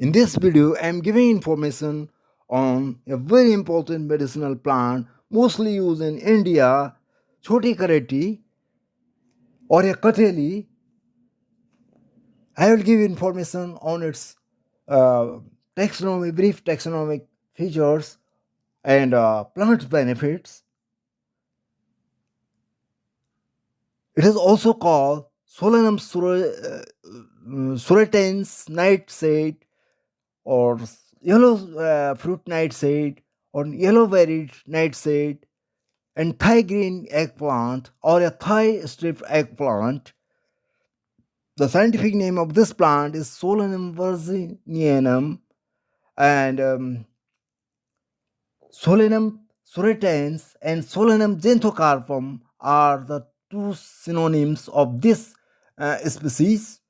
In this video, I am giving information on a very important medicinal plant mostly used in India, Choti Kareti or a Kateli. I will give information on its brief taxonomic features and plant benefits. It is also called Solanum surretans nightshade or yellow fruit nightshade or yellow berried nightshade and Thai green eggplant or a Thai strip eggplant. The scientific name of this plant is Solanum virginianum and Solanum surretans and Solanum xanthocarpum are the two synonyms of this species.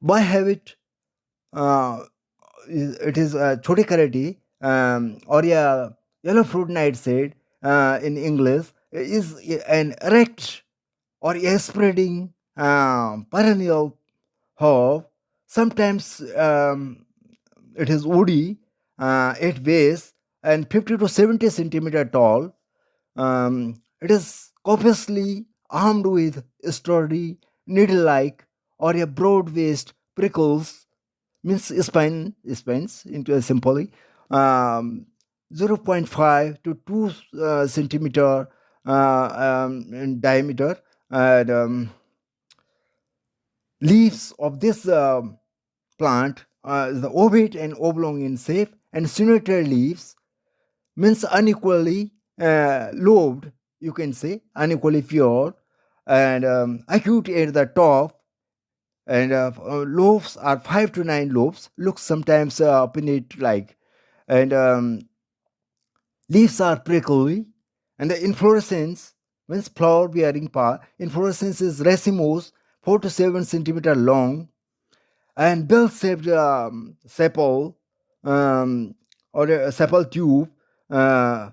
By habit, it is Choti Kareti or a yellow fruit nightshade in English is an erect or a spreading perennial herb. Sometimes it is woody at base and 50 to 70 centimeter tall. It is copiously armed with sturdy needle-like or a broad-based prickles means spines into a simply um, 0.5 to 2 centimeter in diameter and leaves of this plant is the ovate and oblong in shape and sinuated leaves means unequally lobed, you can say unequally pure and acute at the top and lobes are 5 to 9 lobes, looks sometimes pinnate like and leaves are prickly and the inflorescence means flower bearing part inflorescence is racemose 4 to 7 centimeter long and bell shaped sepal or a sepal tube uh,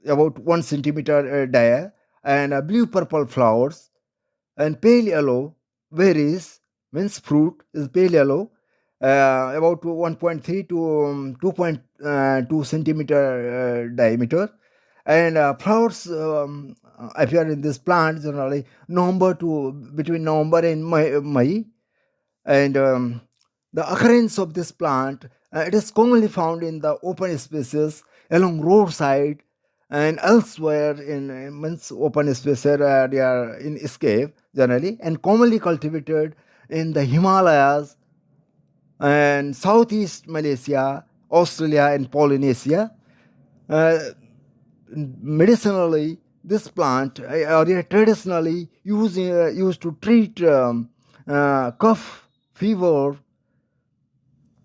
about 1 centimeter dia and blue purple flowers and pale yellow berries means fruit is pale yellow about 1.3 to 2.2 centimeter diameter and flowers appear in this plant generally November to between November and May and the occurrence of this plant it is commonly found in the open spaces along roadside and elsewhere in means open spaces they are in escape generally and commonly cultivated in the Himalayas and Southeast Malaysia, Australia, and Polynesia. Uh, Medicinally, this plant or traditionally used to treat cough, fever,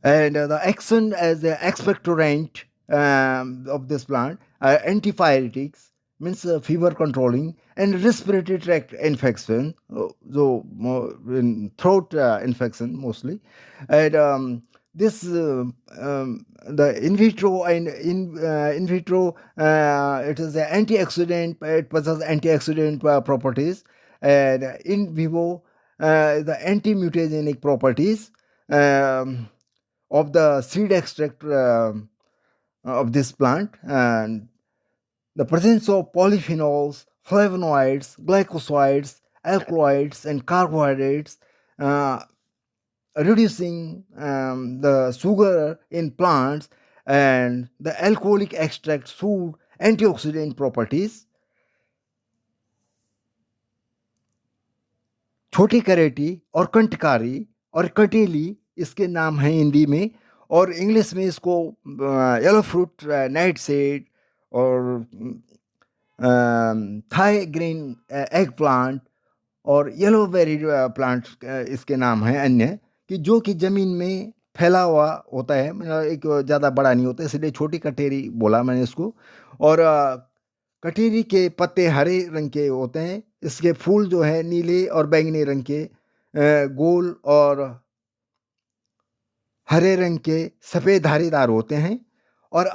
and the action as the expectorant of this plant antipyretics means fever controlling and respiratory tract infection in throat infection mostly and this the in vitro and in vitro it is an antioxidant it possesses antioxidant properties and in vivo the anti-mutagenic properties of the seed extract of this plant and the presence of polyphenols, flavonoids, glycosides, alkaloids, and carbohydrates, uh, reducing the sugar in plants and the alcoholic extract food antioxidant properties. छोटी करेटी और कंटकारी और कटेली इसके नाम हैं हिंदी में और English में इसको येलो फ्रूट नाइट सेड और थाई ग्रीन एग प्लांट और येलो बेरी प्लांट इसके नाम हैं अन्य कि जो कि ज़मीन में फैला हुआ होता है मतलब एक ज़्यादा बड़ा नहीं होता इसलिए छोटी कटेरी बोला मैंने इसको और कटेरी के पत्ते हरे रंग के होते हैं इसके फूल जो है नीले और बैंगनी रंग के गोल और हरे रंग के सफ़ेद धारीदार होते हैं और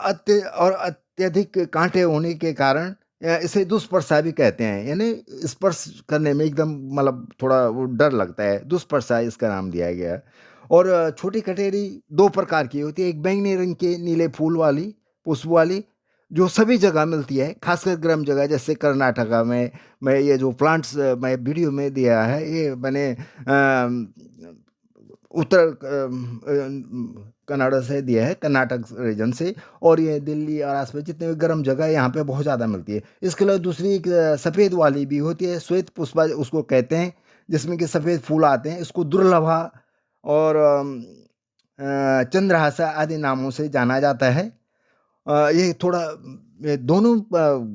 अत्यधिक कांटे होने के कारण इसे दुष्प्रसा भी कहते हैं, यानी स्पर्श करने में एकदम मतलब थोड़ा वो डर लगता है, दुष्प्रसा इसका नाम दिया गया है। और छोटी कटेरी 2 प्रकार की होती है, एक बैंगनी रंग के नीले फूल वाली, पुष्प वाली, जो सभी जगह मिलती है, खासकर गर्म जगह जैसे कर्नाटका में। मैं ये जो प्लांट्स मैं वीडियो में दिया है, ये मैंने उत्तर कनाडा से दिया है, कर्नाटक रीजन से। और ये दिल्ली और आसपास जितने भी गर्म जगह है यहाँ पे बहुत ज़्यादा मिलती है। इसके अलावा दूसरी एक सफ़ेद वाली भी होती है, श्वेत पुष्पा उसको कहते हैं, जिसमें कि सफ़ेद फूल आते हैं। इसको दुर्लभा और चंद्रहासा आदि नामों से जाना जाता है। ये थोड़ा ये दोनों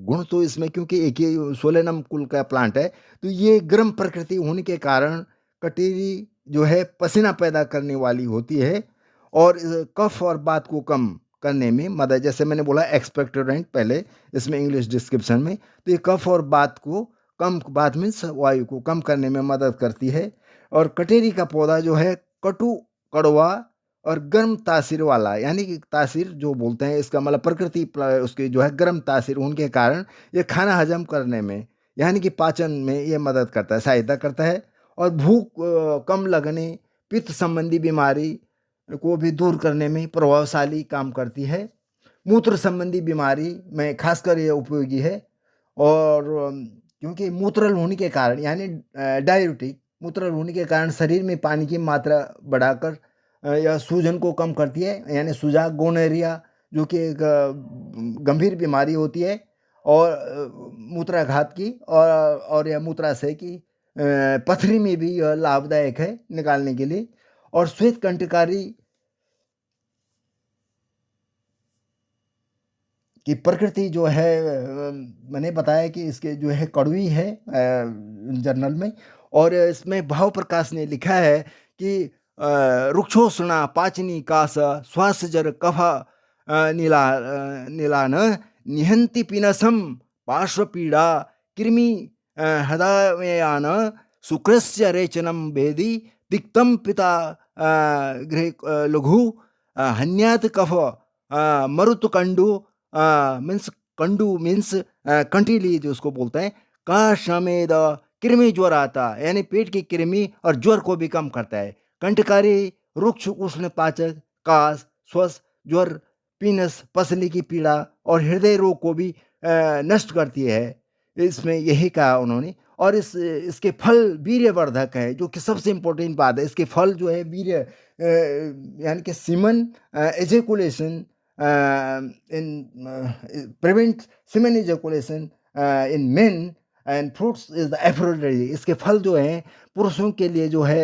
गुण तो इसमें, क्योंकि एक ही सोलेनम कुल का प्लांट है, तो ये गर्म प्रकृति होने के कारण कटेरी जो है पसीना पैदा करने वाली होती है और कफ और बात को कम करने में मदद, जैसे मैंने बोला एक्सपेक्टोरेंट पहले इसमें इंग्लिश डिस्क्रिप्शन में, तो ये कफ और बात को कम, बात मीन्स वायु को कम करने में मदद करती है। और कटेरी का पौधा जो है कटु, कड़वा और गर्म तासीर वाला, यानी कि तासीर जो बोलते हैं इसका मतलब प्रकृति उसकी जो है गर्म तासीर होने के कारण ये खाना हजम करने में, यानी कि पाचन में ये मदद करता है, सहायता करता है। और भूख कम लगने, पित्त संबंधी बीमारी को भी दूर करने में प्रभावशाली काम करती है। मूत्र संबंधी बीमारी में खासकर ये उपयोगी है। और क्योंकि मूत्रल होने के कारण, यानी डायबिटिक मूत्रल होने के कारण शरीर में पानी की मात्रा बढ़ाकर या सूजन को कम करती है, यानी सूजा, गोनोरिया, जो कि एक गंभीर बीमारी होती है और मूत्राघात की और या मूत्राशय की पथरी में भी यह लाभदायक है निकालने के लिए। और श्वेत कंटकारी की प्रकृति जो है मैंने बताया कि इसके जो है कड़वी है जर्नल में। और इसमें भाव प्रकाश ने लिखा है कि रुक्षोष्णा पाचनी कास श्वास जर कफा नीलान निहंति पिनसम पार्श्व पीड़ा कृमि हृदयान शुक्रस्य रेचनम भेदी तिक्तम पिता गृह लघु हन्यात कफ मरुतकंडु मीन्स, कंडू मीन्स कंटीली जो उसको बोलते हैं, का समेद कृमि ज्वर आता, यानी पेट की कृमि और ज्वर को भी कम करता है। कंटकारी रुक्ष उष्ण पाचक, कास, श्वास, ज्वर, पीनस, पसली की पीड़ा और हृदय रोग को भी नष्ट करती है। इसमें यही कहा उन्होंने। और इसके फल वीर्यवर्धक है, जो कि सबसे इम्पोर्टेंट बात है। इसके फल जो है वीर्य, यानी कि semen ejaculation in prevent semen ejaculation in men and fruits is the aphrodisiac। इसके फल जो हैं पुरुषों के लिए जो है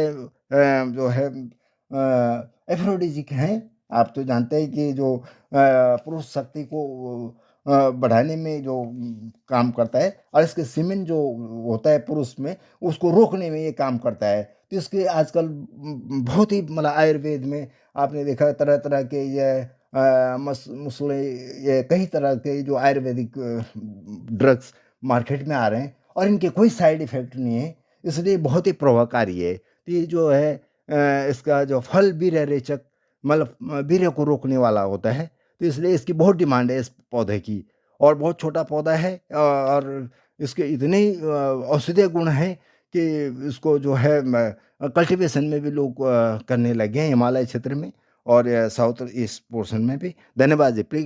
एफ्रोडिजिक हैं। आप तो जानते हैं कि जो पुरुष शक्ति को बढ़ाने में जो काम करता है, और इसके सीमेन जो होता है पुरुष में, उसको रोकने में ये काम करता है। तो इसके आजकल बहुत ही मतलब आयुर्वेद में आपने देखा तरह तरह के ये मसले, ये कई तरह के जो आयुर्वेदिक ड्रग्स मार्केट में आ रहे हैं और इनके कोई साइड इफेक्ट नहीं है, इसलिए बहुत ही प्रभावकारी है। तो ये जो है इसका जो फल वीर्य रेचक, मतलब वीर्य को रोकने वाला होता है, तो इसलिए इसकी बहुत डिमांड है इस पौधे की। और बहुत छोटा पौधा है और इसके इतने ही औषधीय गुण हैं कि इसको जो है कल्टीवेशन में भी लोग करने लगे हैं हिमालय क्षेत्र में और साउथ ईस्ट पोर्शन में भी। धन्यवाद जी। प्लीज